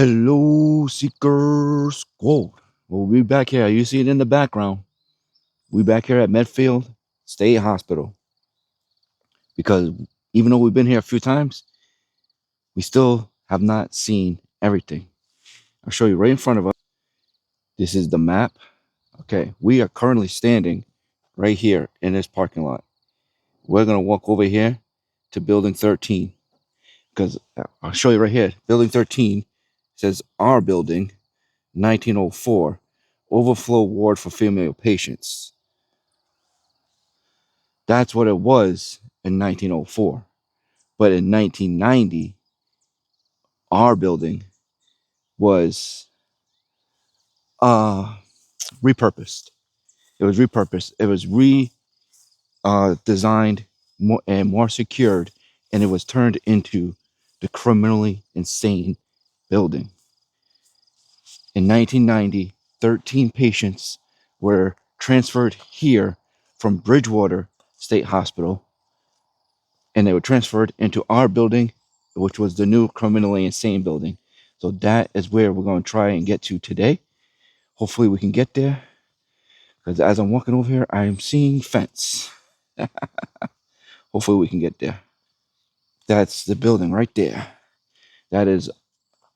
Hello, Seekers. Whoa. We'll be back here. You see it in the background. We back here at Medfield State Hospital. Because even though we've been here a few times, we still have not seen everything. I'll show you right in front of us. This is the map. Okay, we are currently standing right here in this parking lot. We're going to walk over here to building 13. Because I'll show you right here. Building 13 says our building, 1904. Overflow ward for female patients. That's what it was in 1904. But in 1990, our building was repurposed. It was repurposed. It was designed more and more secured, and it was turned into the criminally insane building. In 1990, 13 patients were transferred here from Bridgewater State Hospital, and they were transferred into our building, which was the new criminally insane building. So that is where we're going to try and get to today. Hopefully we can get there, because as I'm walking over here, I am seeing fence. Hopefully we can get there. That's the building right there. That is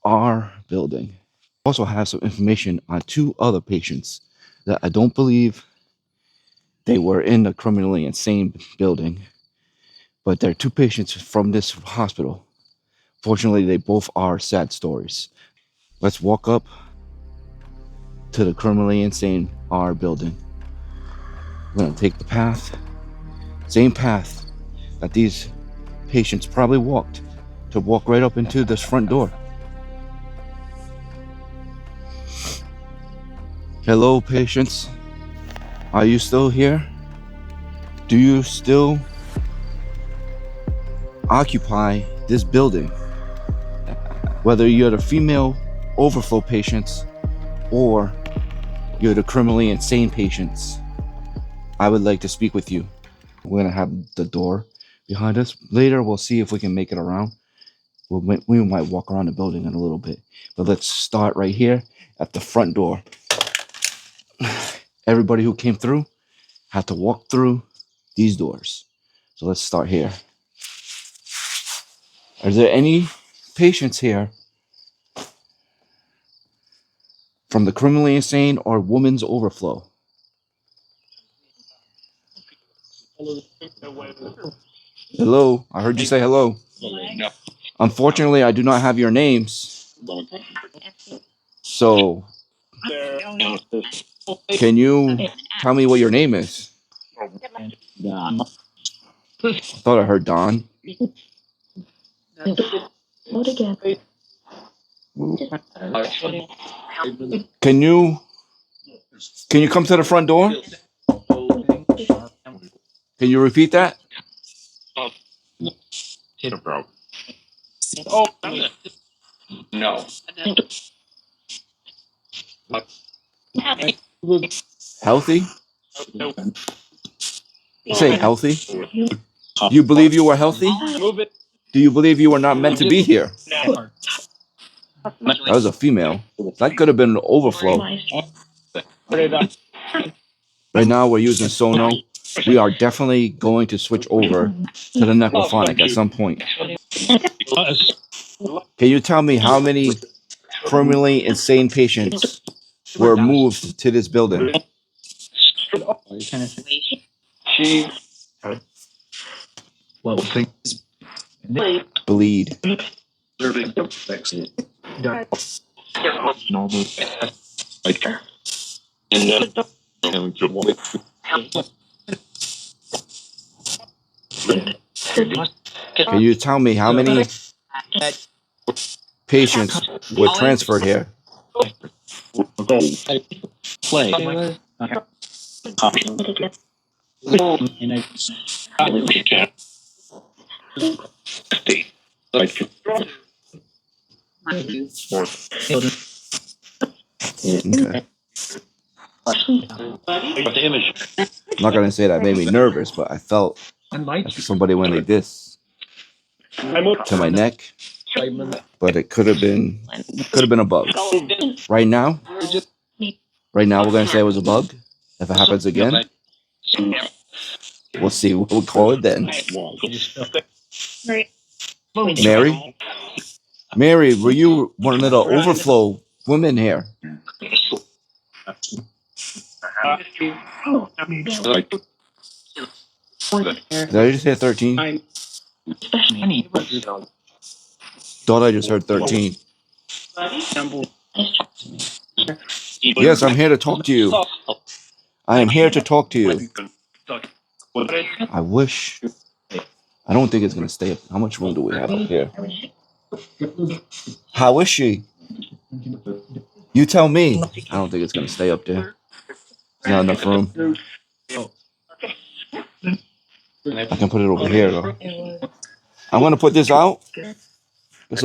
our building. Also have some information on two other patients that I don't believe they were in the criminally insane building, but they're two patients from this hospital. Fortunately, they both are sad stories. Let's walk up to the criminally insane R building. We're gonna take the path, same path that these patients probably walked to walk right up into this front door. Hello, patients. Are you still here? Do you still occupy this building? Whether you're the female overflow patients or you're the criminally insane patients, I would like to speak with you. We're gonna have the door behind us. Later, we'll see if we can make it around. We might walk around the building in a little bit, but let's start right here at the front door. Everybody who came through had to walk through these doors. So let's start here. Are there any patients here from the criminally insane or women's overflow? Hello, I heard you say hello. Unfortunately, I do not have your names. So, can you tell me what your name is? I thought I heard Don. Can you come to the front door? Can you repeat that? No. Healthy? You say healthy? You believe you were healthy? Do you believe you were not meant to be here? That was a female. That could have been an overflow. Right now we're using Sono. We are definitely going to switch over to the necrophonic at some point. Can you tell me how many criminally insane patients were moved to this building? Bleed. Can you tell me how many patients were transferred here? Okay. I'm not gonna say that made me nervous, but I felt somebody went like this to my neck. but it could have been a bug. Right now, we're gonna say it was a bug. If it happens again, we'll see what we'll call it then. Mary, were you one of the overflow women here? Did I just hit 13? Thought I just heard 13. Yes, I'm here to talk to you. I am here to talk to you. I wish. I don't think it's gonna stay up. How much room do we have up here? How is she? You tell me. I don't think it's gonna stay up there. There's not enough room. I can put it over here though. I'm gonna put this out. It's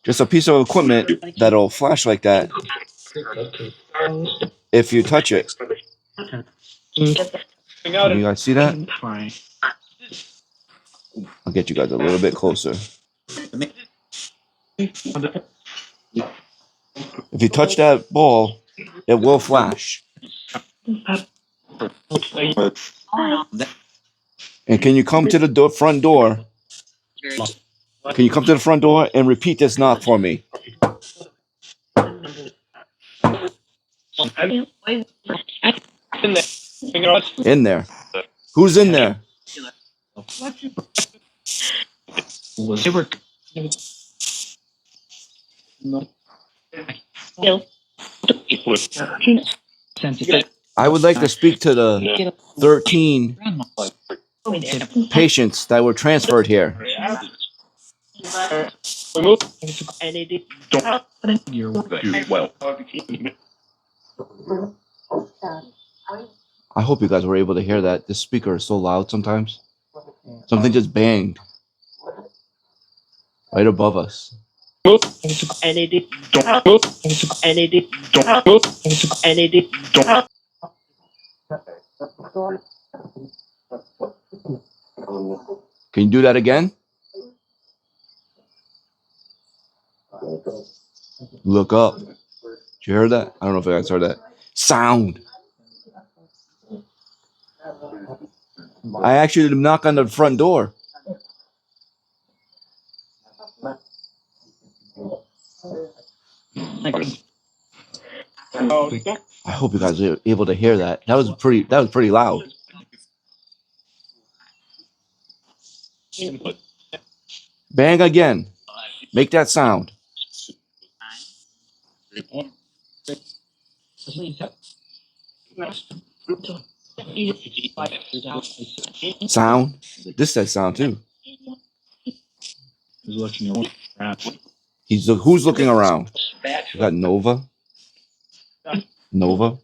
just a piece of equipment that'll flash like that if you touch it. Can you guys see that? I'll get you guys a little bit closer. If you touch that ball, it will flash. And can you come to the front door? Can you come to the front door and repeat this knock for me? In there. Who's in there? I would like to speak to the 13 patients that were transferred here. I hope you guys were able to hear that. This speaker is so loud sometimes. Something just banged right above us. Can you do that again? Look up. Did you hear that? I don't know if you guys heard that. Sound. I actually did knock on the front door. I hope you guys were able to hear that. That was pretty loud. Bang again. Make that sound. Sound. This says sound too. Who's looking around? You got Nova. Nova.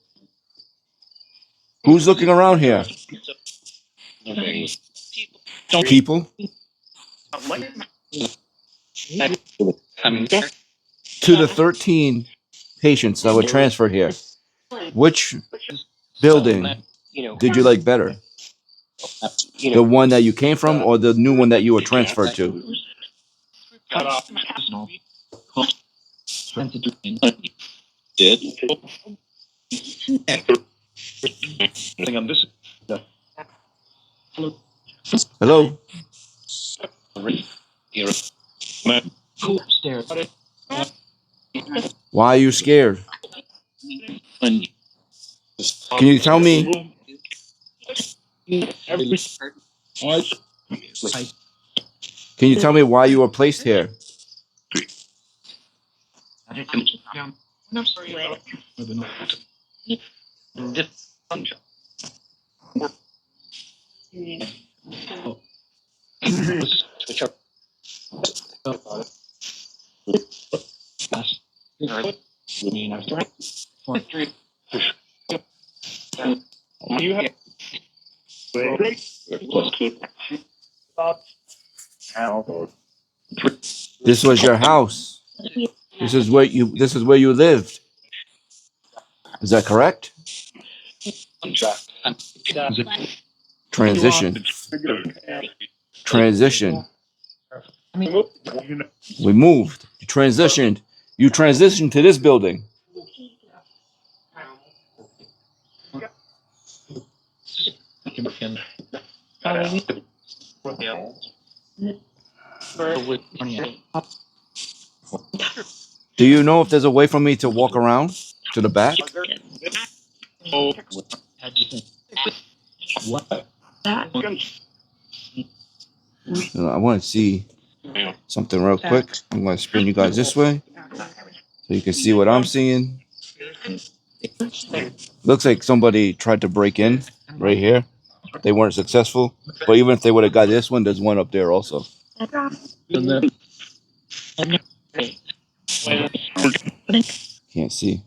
Who's looking around here? People. To the 13 patients that were transferred here, which building did you like better? The one that you came from or the new one that you were transferred to? Hello? Why are you scared? Can you tell me? Can you tell me why you were placed here? This was your house. This is where you lived. Is that correct? Transition. Transition. We moved. You transitioned. You transitioned to this building. Do you know if there's a way for me to walk around to the back? I want to see something real quick. I'm going to spin you guys this way so you can see what I'm seeing. Looks like somebody tried to break in right here. They weren't successful. But even if they would have got this one, there's one up there also. Can't see.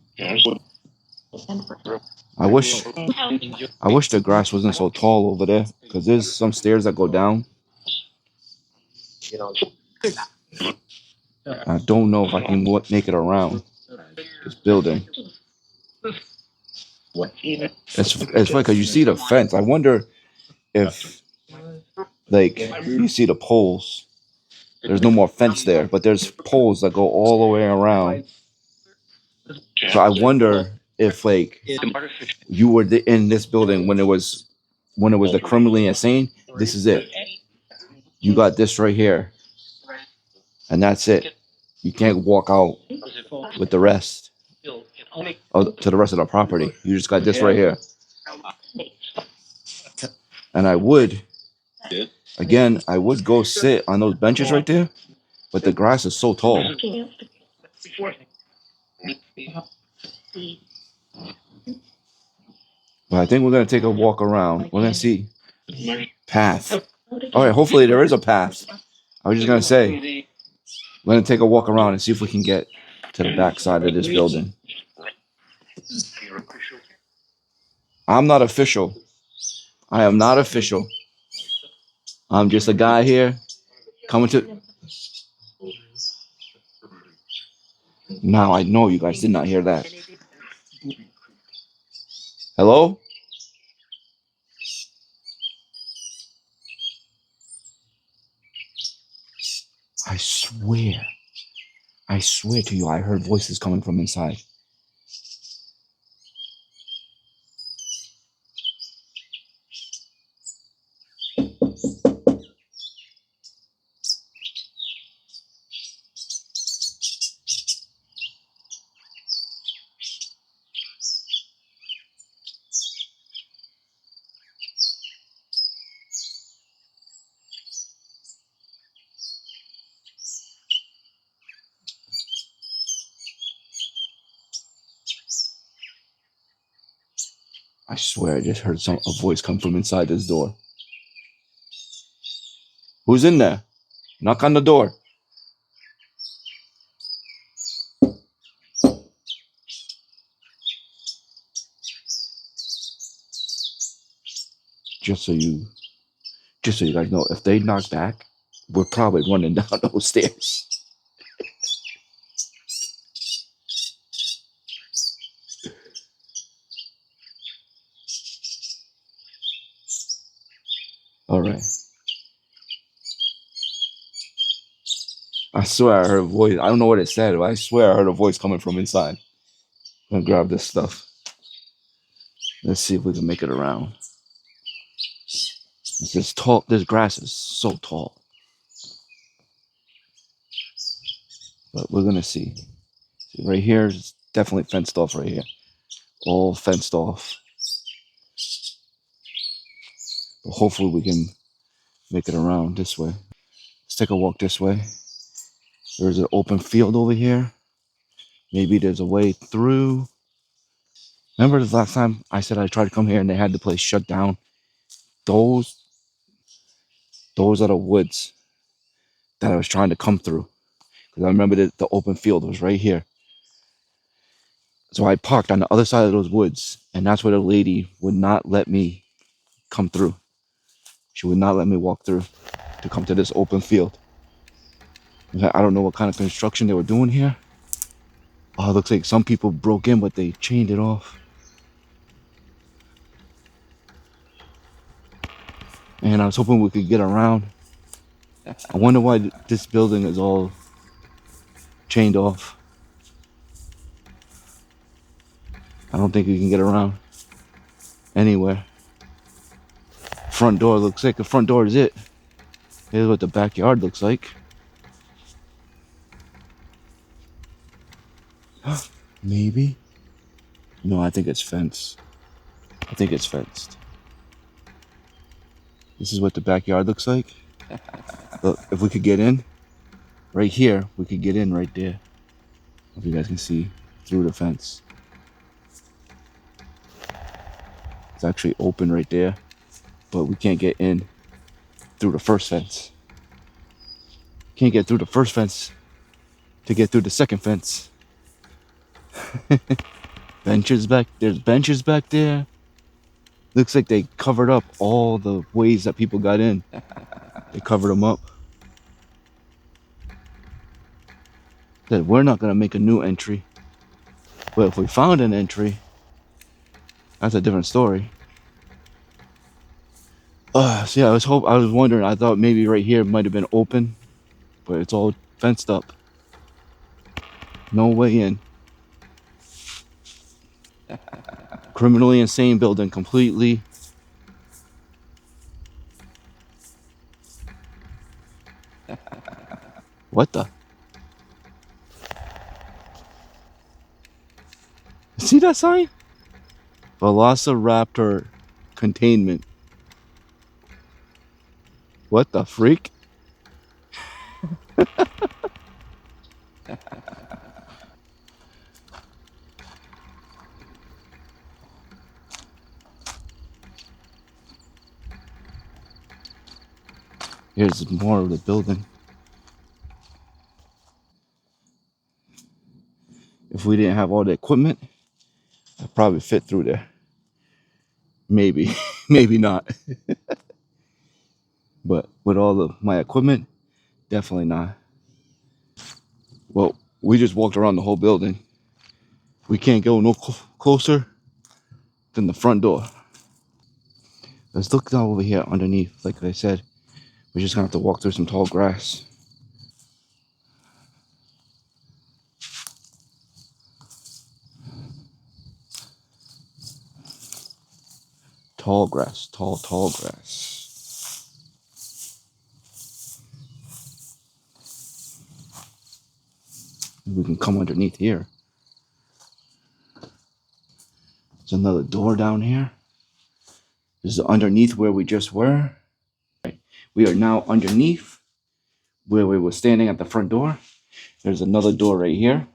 I wish the grass wasn't so tall over there because there's some stairs that go down. I don't know if I can make it around this building. It's funny because you see the fence. I wonder if, like, you see the poles. There's no more fence there, but there's poles that go all the way around. So I wonder if, like, you were in this building when it was the criminally insane. This is it. You got this right here, and that's it. You can't walk out with the rest to the rest of the property. You just got this right here. And I would go sit on those benches right there, but the grass is so tall. But I think we're gonna take a walk around. We're gonna see path. All right, hopefully there is a path. I was just gonna say we're gonna take a walk around and see if we can get to the back side of this building. I'm not official. I am not official. I'm just a guy here coming to. Now I know you guys did not hear that. Hello? I swear to you, I heard voices coming from inside. I swear I just heard a voice come from inside this door. Who's in there? Knock on the door. Just so you guys know, if they knock back, we're probably running down those stairs. All right. I swear I heard a voice. I don't know what it said, but I swear I heard a voice coming from inside. I'm gonna grab this stuff. Let's see if we can make it around. This tall. This grass is so tall, but we're gonna see. See right here is definitely fenced off. Right here, all fenced off. But hopefully we can make it around this way. Let's take a walk this way. There's an open field over here. Maybe there's a way through. Remember the last time I said I tried to come here and they had the place shut down? Those are the woods that I was trying to come through. Because I remember that the open field was right here. So I parked on the other side of those woods, and that's where the lady would not let me come through. She would not let me walk through to come to this open field. In fact, I don't know what kind of construction they were doing here. Oh, it looks like some people broke in, but they chained it off. And I was hoping we could get around. I wonder why this building is all chained off. I don't think we can get around anywhere. Front door looks like the front door is it. Here's what the backyard looks like. Maybe? No, I think it's fenced. I think it's fenced. This is what the backyard looks like. Look, if we could get in, right here, we could get in right there. If you guys can see through the fence. It's actually open right there, but we can't get in through the first fence. Can't get through the first fence to get through the second fence. There's benches back there. Looks like they covered up all the ways that people got in. They covered them up. Said we're not gonna make a new entry. But if we found an entry, that's a different story. So yeah, I was wondering, I thought maybe right here might have been open, but it's all fenced up. No way in. Criminally insane building completely. What the? See that sign? Velociraptor containment. What the freak? Here's more of the building. If we didn't have all the equipment, I'd probably fit through there. Maybe, maybe not. But with all of my equipment, definitely not. Well, we just walked around the whole building. We can't go no closer than the front door. Let's look down over here underneath. Like I said, we're just gonna have to walk through some tall grass. Tall grass, tall grass. We can come underneath here. There's another door down here. This is underneath where we just were. We are now underneath where we were standing at the front door. There's another door right here.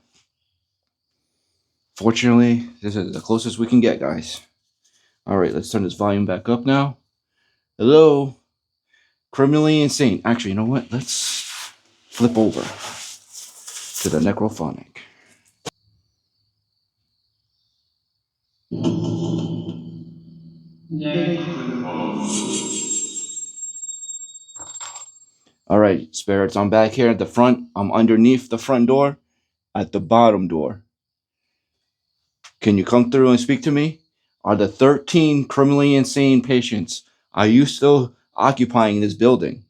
Fortunately, this is the closest we can get, guys. All right, let's turn this volume back up now. Hello? Criminally insane. Actually, you know what? Let's flip over to the necrophonic. All right, spirits, I'm back here at the front. I'm underneath the front door at the bottom door. Can you come through and speak to me? Are the 13 criminally insane patients, are you still occupying this building?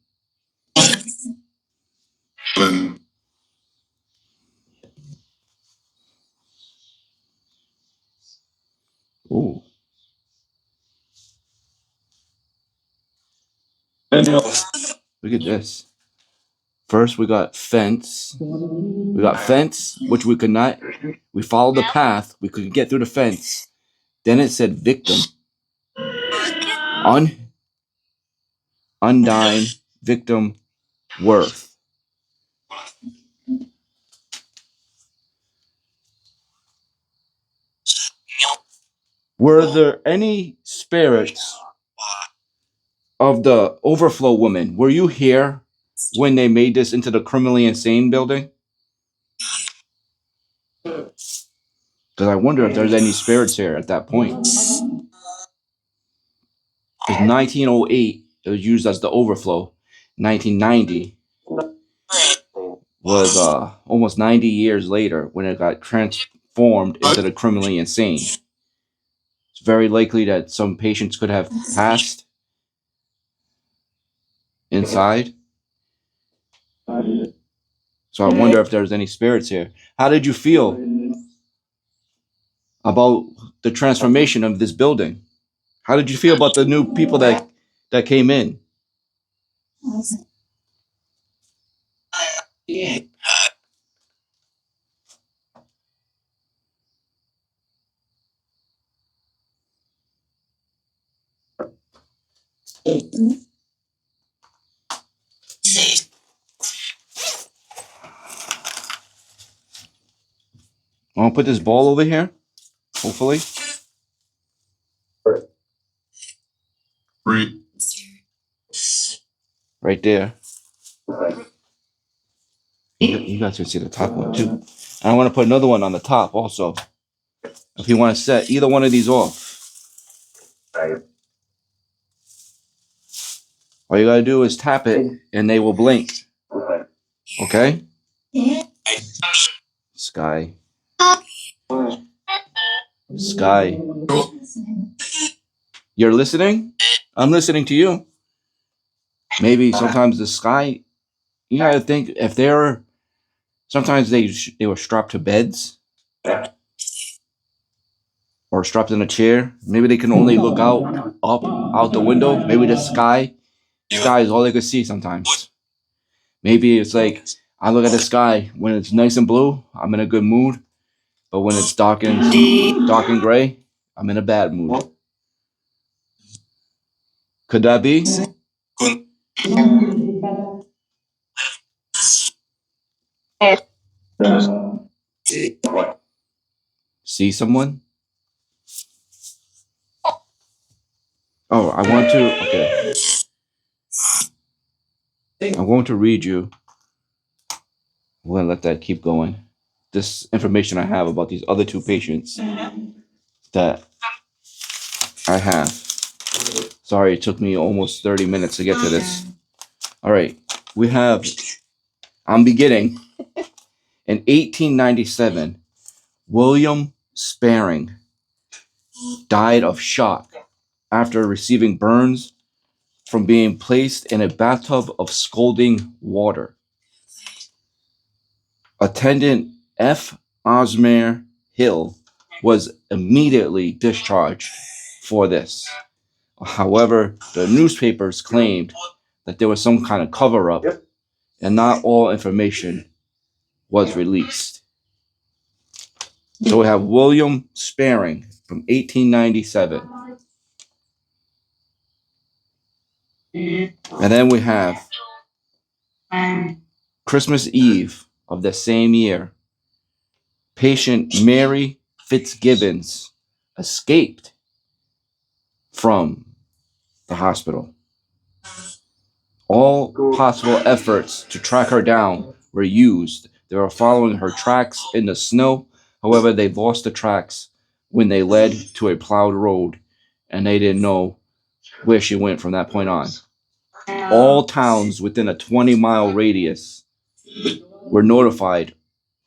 Ooh. Look at this. First, we got fence. We got fence, which we could not. We followed the path. We couldn't get through the fence. Then it said victim. Undying victim worth. Were there any spirits of the overflow woman? Were you here when they made this into the criminally insane building? Because I wonder if there's any spirits here at that point. Because 1908, it was used as the overflow. 1990 was almost 90 years later when it got transformed into the criminally insane. It's very likely that some patients could have passed inside. So I wonder if there's any spirits here. How did you feel about the transformation of this building? How did you feel about the new people that came in? I'm gonna put this ball over here, hopefully. Right there. You guys can see the top one too. And I want to put another one on the top also. If you want to set either one of these off. All you gotta do is tap it and they will blink. Okay? Sky. Sky. You're listening? I'm listening to you. Maybe sometimes the sky, you gotta think if they're, sometimes they were strapped to beds or strapped in a chair. Maybe they can only look out the window. Maybe the sky is all they could see sometimes. Maybe it's like I look at the sky when it's nice and blue, I'm in a good mood. But when it's dark and gray, I'm in a bad mood. Could that be? See someone? Oh, I want to. Okay. I'm going to read you. We're going to let that keep going. This information I have about these other two patients that I have. Sorry, it took me almost 30 minutes to get to this. All right. We have, I'm beginning. In 1897, William Sparing died of shock after receiving burns from being placed in a bathtub of scalding water. Attendant F. Osmer Hill was immediately discharged for this. However, the newspapers claimed that there was some kind of cover up and not all information was released. So we have William Sparing from 1897. And then we have Christmas Eve of the same year. Patient Mary Fitzgibbons escaped from the hospital. All possible efforts to track her down were used. They were following her tracks in the snow. However, they lost the tracks when they led to a plowed road, and they didn't know where she went from that point on. All towns within a 20-mile radius were notified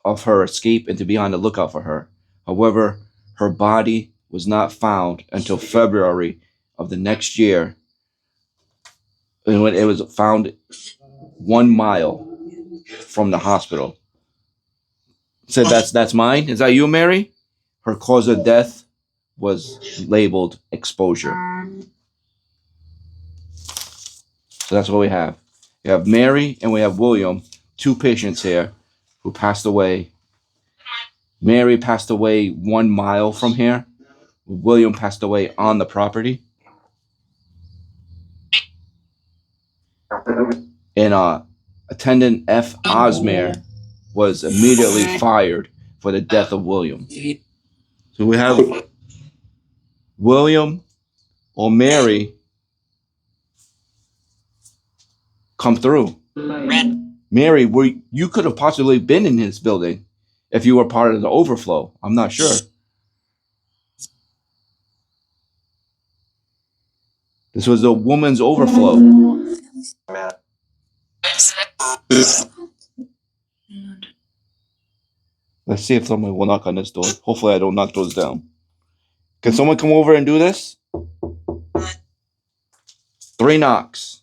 of her escape and to be on the lookout for her. However, her body was not found until February of the next year, and when it was found 1 mile from the hospital. Said that's mine. Is that you, Mary? Her cause of death was labeled exposure. So that's what we have. We have Mary and we have William, two patients here who passed away. Mary passed away 1 mile from here. William passed away on the property. And attendant F. Osmer was immediately fired for the death of William. So we have William or Mary come through. Mary, you could have possibly been in his building if you were part of the overflow. I'm not sure. This was a woman's overflow. Let's see if someone will knock on this door. Hopefully I don't knock those down. Can someone come over and do this? 3 knocks.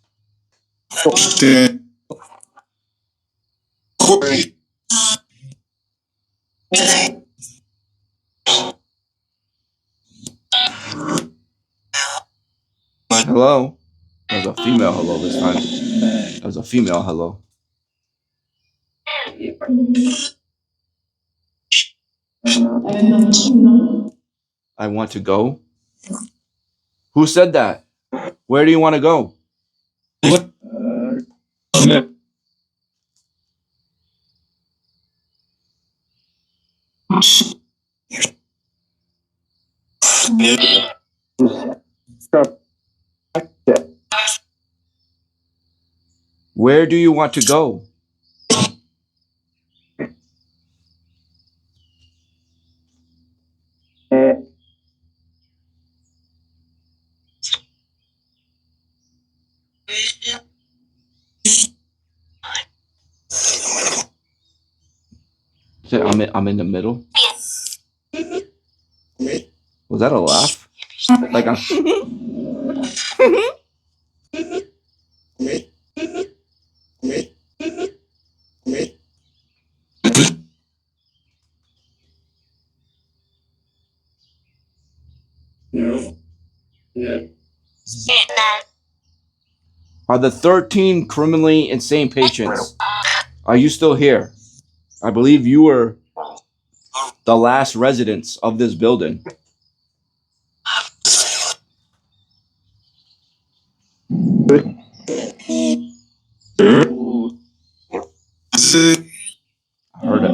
Hello? That was a female hello this time. That was a female hello. I want to go? Who said that? Where do you want to go? Where do you want to go? I'm in the middle. Was that a laugh? Like I'm. Are the 13 criminally insane patients? Are you still here? I believe you were the last residents of this building.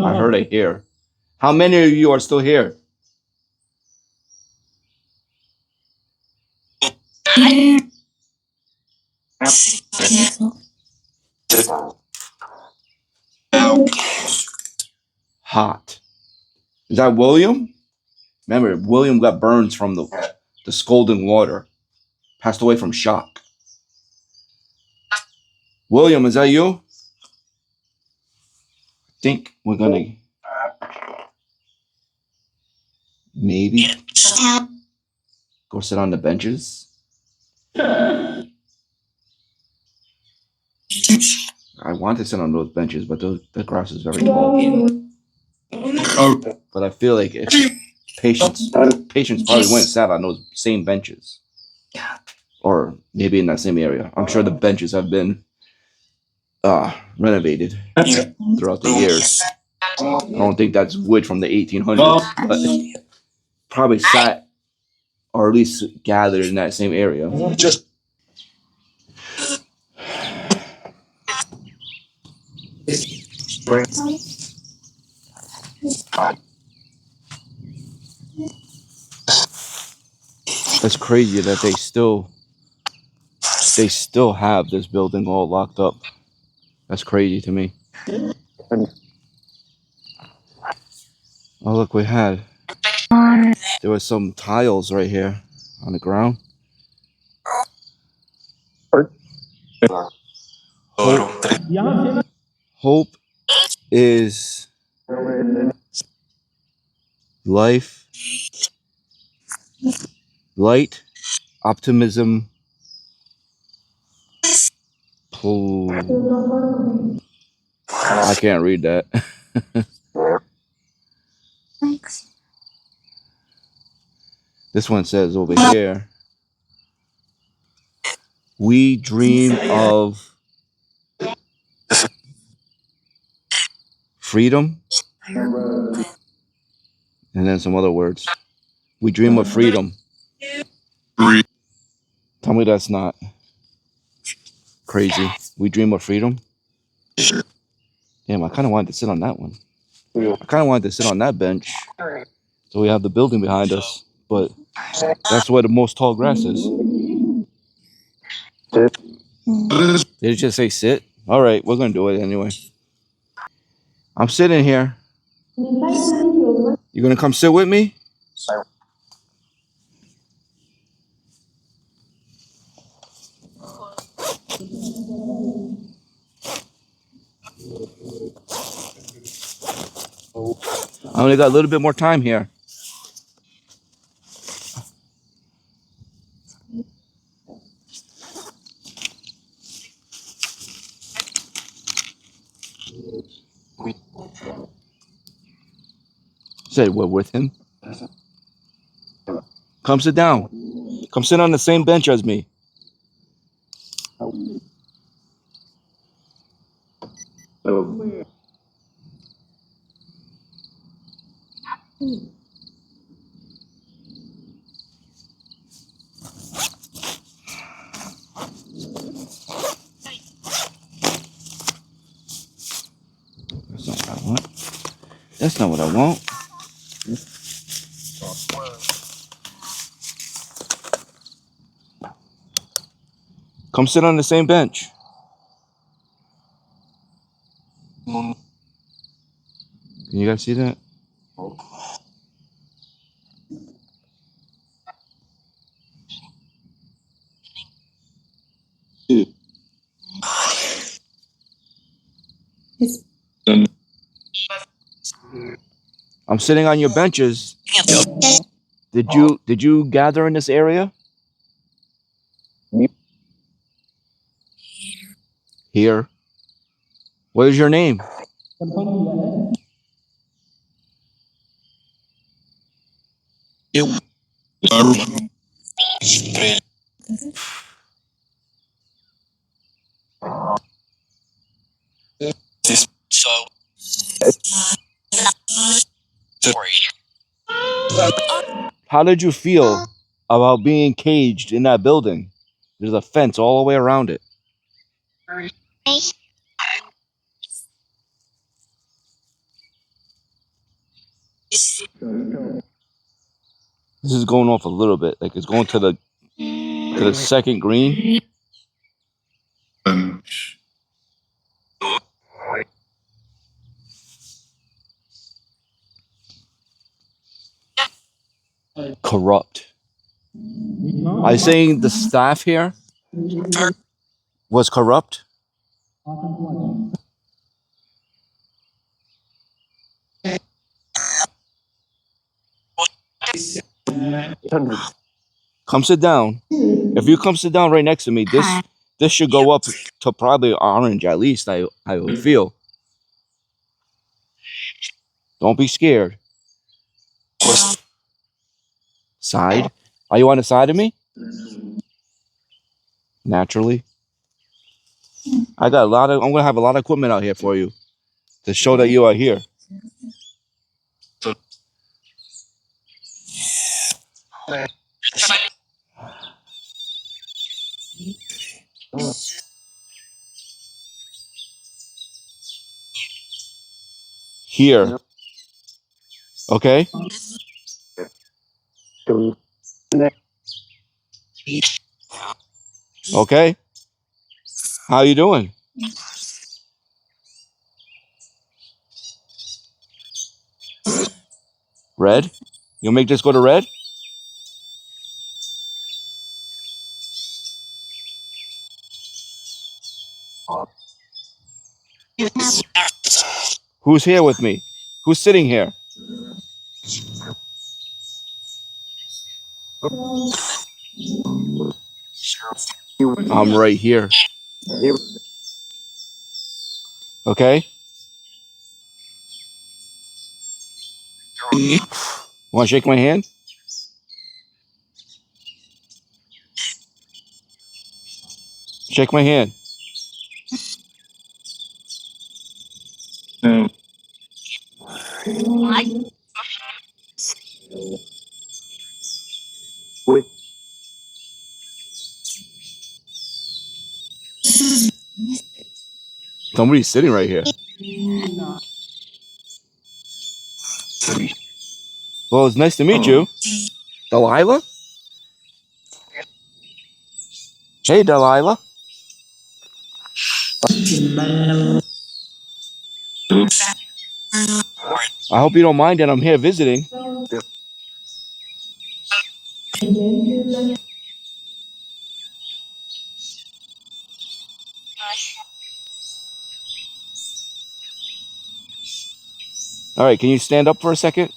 I heard it here. How many of you are still here? Hot. Is that William? Remember, William got burns from the scalding water. Passed away from shock. William, is that you? I think we're gonna maybe go sit on the benches. I want to sit on those benches, but the grass is very tall. But I feel like if patients probably went and sat on those same benches, or maybe in that same area. I'm sure the benches have been renovated throughout the years. I don't think that's wood from the 1800s, but probably sat or at least gathered in that same area. It's crazy that they still have this building all locked up. That's crazy to me. Oh look, there was some tiles right here on the ground. Hope is life, light, optimism. I can't read that. This one says over here, we dream of freedom, and then some other words. We dream of freedom. Tell me that's not crazy. We dream of freedom. Damn, I kind of wanted to sit on that one. I kind of wanted to sit on that bench. So we have the building behind us, but that's where the most tall grass is. Did it just say sit? All right, we're going to do it anyway. I'm sitting here. You going to come sit with me? I only got a little bit more time here. Said we're with him. Come sit down. Come sit on the same bench as me. That's not what I want. That's not what I want. Come sit on the same bench. Can you guys see that? I'm sitting on your benches. Did you gather in this area? Here. What is your name? How did you feel about being caged in that building? There's a fence all the way around it. This is going off a little bit. Like it's going to the second green. Corrupt. Are you saying the staff here was corrupt? Come sit down. If you come sit down right next to me, this should go up to probably orange at least. I would feel. Don't be scared. Side? Are you on the side of me? Naturally. I'm gonna have a lot of equipment out here for you to show that you are here. Here. Okay? Okay? How you doing? Red? You'll make this go to red? Who's here with me? Who's sitting here? I'm right here. Okay? Want to shake my hand? Shake my hand. Somebody's sitting right here. Well, it's nice to meet you. Delilah? Hey, Delilah. I hope you don't mind that I'm here visiting. All right, can you stand up for a second?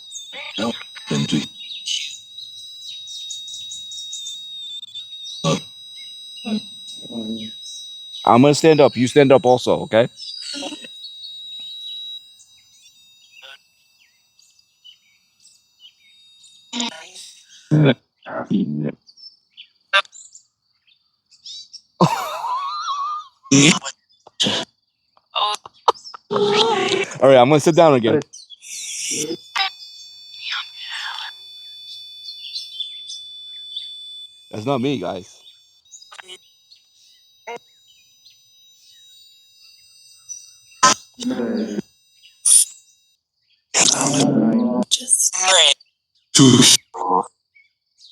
I'm going to stand up. You stand up also, okay? All right, I'm gonna sit down again. That's not me, guys.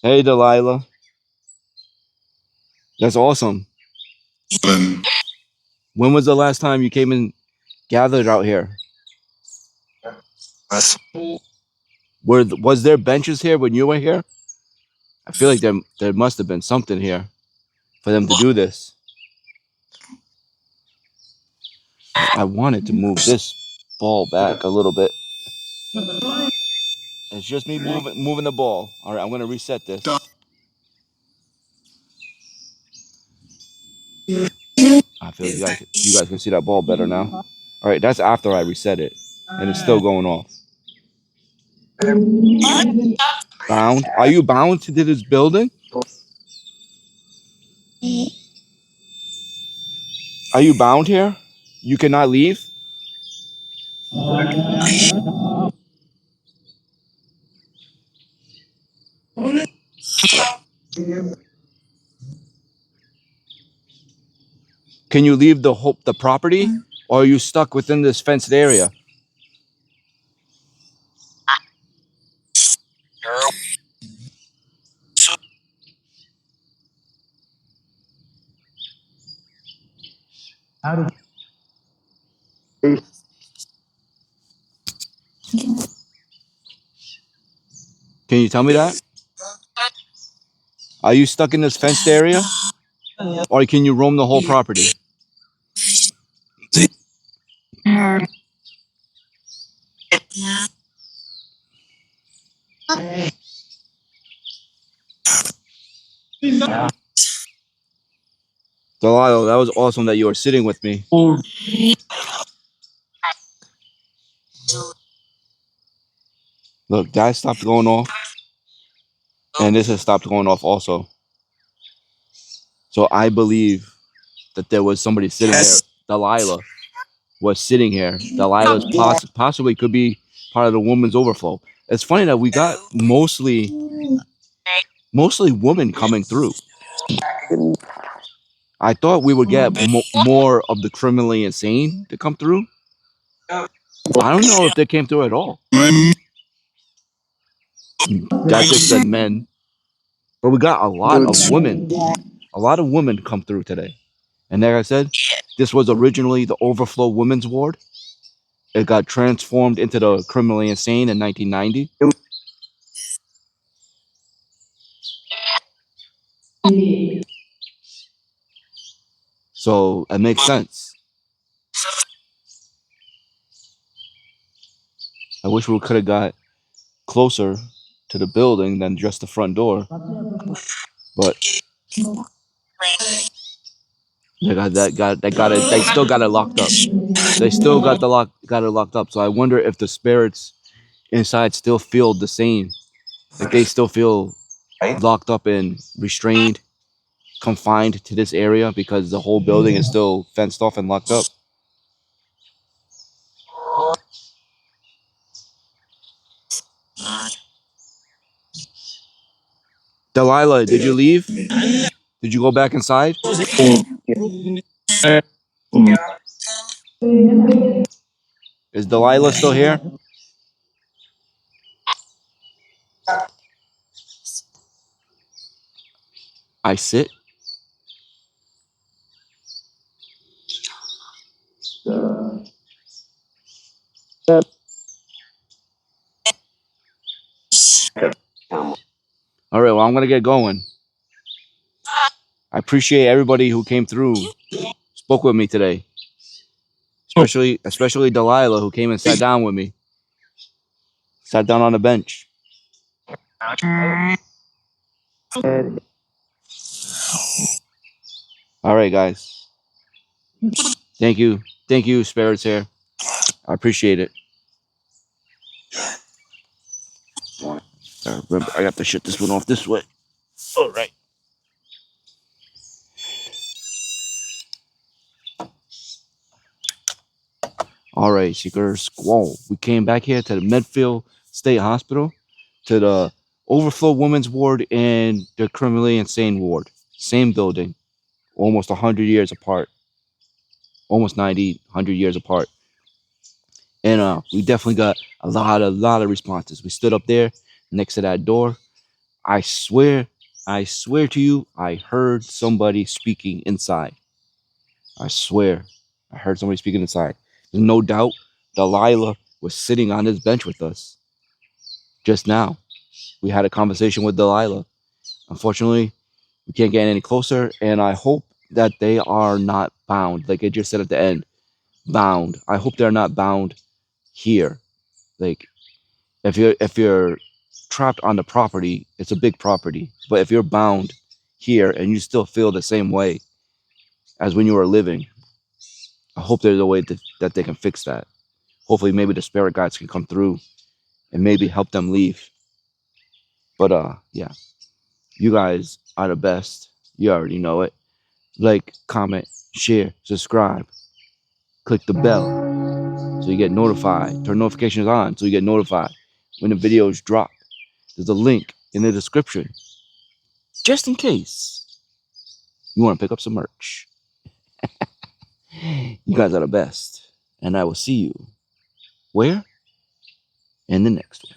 Hey, Delilah. That's awesome. When was the last time you came and gathered out here? Was there benches here when you were here? I feel like there must have been something here for them to do this. I wanted to move this ball back a little bit. It's just me moving the ball. All right, I'm gonna reset this. I feel like you guys can see that ball better now. All right, that's after I reset it, and it's still going off. Bound? Are you bound to this building? Are you bound here? You cannot leave? Can you leave the property, or are you stuck within this fenced area? Can you tell me that? Are you stuck in this fenced area, or can you roam the whole property? Delilah, that was awesome that you were sitting with me. Look, that stopped going off, and this has stopped going off also. So I believe that there was somebody sitting there. Delilah was sitting here. Delilah's possibly could be part of the woman's overflow. It's funny that we got mostly women coming through. I thought we would get more of the criminally insane to come through. I don't know if they came through at all. That just said men, but we got a lot of women. A lot of women come through today. And like I said, this was originally the overflow women's ward. It got transformed into the criminally insane in 1990. So it makes sense. I wish we could have got closer to the building than just the front door. But they still got it locked up. They still got it locked up. So I wonder if the spirits inside still feel the same. Like they still feel locked up and restrained, confined to this area because the whole building is still fenced off and locked up. Delilah, did you leave? Did you go back inside? Is Delilah still here? I sit. All right, well, I'm going to get going. I appreciate everybody who came through, spoke with me today. Especially Delilah, who came and sat down with me. Sat down on the bench. All right, guys. Thank you. Thank you, Spirits here. I appreciate it. All Remember, I got to shut this one off this way. All right. All right, Seekers. Squall. We came back here to the Medfield State Hospital, to the overflow women's ward and the criminally insane ward. Same building, almost 100 years apart, almost 90, 100 years apart. And we definitely got a lot of responses. We stood up there next to that door. I swear to you, I heard somebody speaking inside. I swear, I heard somebody speaking inside. There's no doubt Delilah was sitting on this bench with us just now. We had a conversation with Delilah. Unfortunately, we can't get any closer, and I hope that they are not bound. Like I just said at the end, bound. I hope they're not bound here. Like if you're trapped on the property, it's a big property. But if you're bound here and you still feel the same way as when you were living, I hope there's a way that they can fix that. Hopefully, maybe the spirit guides can come through and maybe help them leave. But yeah, you guys are the best. You already know it. Like, comment, share, subscribe, click the bell so you get notified. Turn notifications on so you get notified when the videos drop. There's a link in the description just in case you want to pick up some merch. You guys are the best. And I will see you where? In the next one.